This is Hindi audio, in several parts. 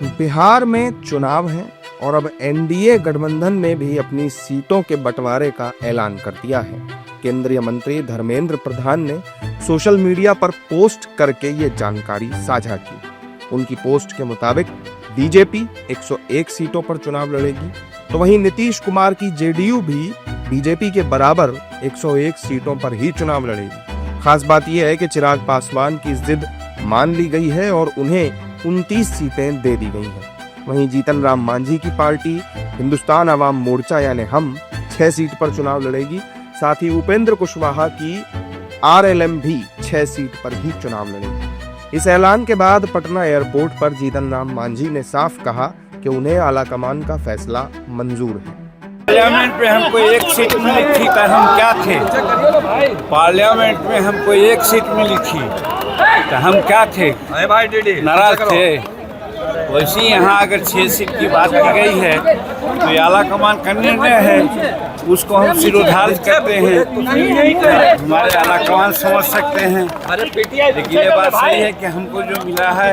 बिहार में चुनाव है और अब एनडीए गठबंधन ने भी अपनी सीटों के बंटवारे का ऐलान कर दिया है। केंद्रीय मंत्री धर्मेंद्र प्रधान ने सोशल मीडिया पर पोस्ट करके ये जानकारी साझा की। उनकी पोस्ट के मुताबिक बीजेपी 101 सीटों पर चुनाव लड़ेगी, तो वहीं नीतीश कुमार की जेडीयू भी बीजेपी के बराबर 101 सीटों पर ही चुनाव लड़ेगी। खास बात यह है कि चिराग पासवान की जिद मान ली गई है और उन्हें 29 सीटें दे दी गई हैं। वहीं जीतन राम मांझी की पार्टी हिंदुस्तान अवाम मोर्चा यानी हम 6 सीट पर चुनाव लड़ेगी। साथ ही उपेंद्र कुशवाहा की आरएलएम भी 6 सीट पर ही चुनाव लड़ेगी। इस ऐलान के बाद पटना एयरपोर्ट पर जीतन राम मांझी ने साफ कहा कि उन्हें आलाकमान का फैसला मंजूर है। पार्लियामेंट में हमको 1 सीट मिली थी तो हम क्या थे? पार्लियामेंट में हमको 1 सीट मिली थी तो हम क्या थे? नाराज थे। वैसे ही यहाँ अगर 6 सीट की बात की गई है तो ये आलाकमान का निर्णय है, उसको हम सिरोधार्य करते हैं। हमारे आलाकमान समझ सकते हैं, लेकिन ये बात सही है कि हमको जो मिला है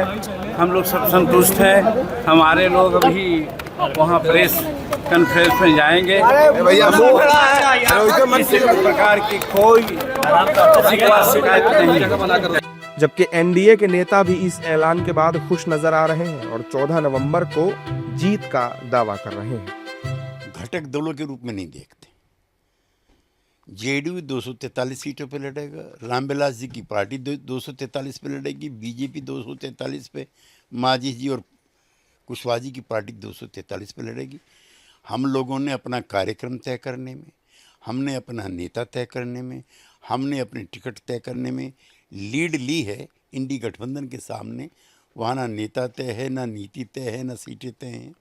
हम लोग सब संतुष्ट हैं। हमारे लोग अभी वहाँ प्रेस कॉन्फ्रेंस में जाएंगे। किसी प्रकार की कोई शिकायत नहीं। जबकि एनडीए के नेता भी इस ऐलान के बाद खुश नजर आ रहे हैं और 14 नवंबर को जीत का दावा कर रहे हैं। घटक दलों के रूप में नहीं देखते। जेडीयू 243 सीटों पे लड़ेगा, रामविलास जी की पार्टी 243 पे लड़ेगी, बीजेपी 243 पे, मांझी जी और कुशवाहा जी की पार्टी 243 पे लड़ेगी। हम लोगों ने अपना कार्यक्रम तय करने में, हमने अपना नेता तय करने में, हमने अपनी टिकट तय करने में लीड ली है इंडी गठबंधन के सामने। वहाँ ना नेता तय है, ना नीति तय है, ना सीटें तय हैं।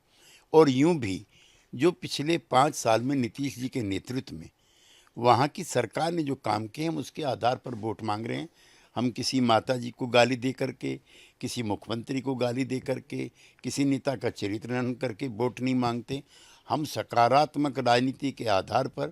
और यूं भी जो पिछले 5 साल में नीतीश जी के नेतृत्व में वहाँ की सरकार ने जो काम किए हम उसके आधार पर वोट मांग रहे हैं। हम किसी माता जी को गाली दे करके, किसी मुख्यमंत्री को गाली दे करके, किसी नेता का चरित्र हनन करके वोट नहीं मांगते। हम सकारात्मक राजनीति के आधार पर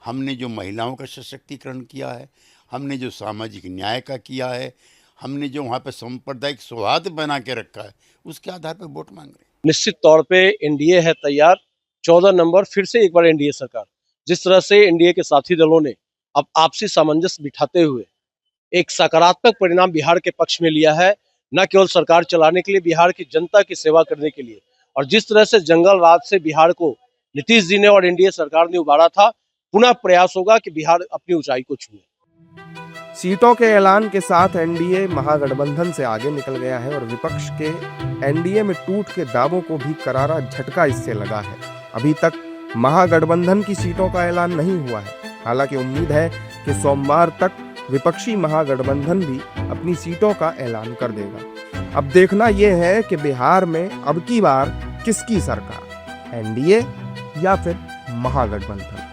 हमने जो महिलाओं का सशक्तिकरण किया है, हमने जो सामाजिक न्याय का किया है, हमने जो वहाँ पर सांप्रदायिक सौहार्द बना के रखा है, उसके आधार पर वोट मांग रहे हैं। निश्चित तौर पे एनडीए है तैयार। 14 नंबर फिर से एक बार एनडीए सरकार। जिस तरह से एनडीए के साथी दलों ने अब आपसी सामंजस्य बिठाते हुए एक सकारात्मक परिणाम बिहार के पक्ष में लिया है, न केवल सरकार चलाने के लिए, बिहार की जनता की सेवा करने के लिए। और जिस तरह से जंगल राज से बिहार को नीतीश जी ने और एनडीए सरकार ने उबारा था, पुनः प्रयास होगा कि बिहार अपनी ऊंचाई को छुए। सीटों के ऐलान के साथ एनडीए महागठबंधन से आगे निकल गया है और विपक्ष के एनडीए में टूट के दावों को भी करारा झटका इससे लगा है। अभी तक महागठबंधन की सीटों का ऐलान नहीं हुआ है। हालांकि उम्मीद है कि सोमवार तक विपक्षी महागठबंधन भी अपनी सीटों का ऐलान कर देगा। अब देखना यह है कि बिहार में अब की बार किसकी सरकार, एनडीए या फिर महागठबंधन।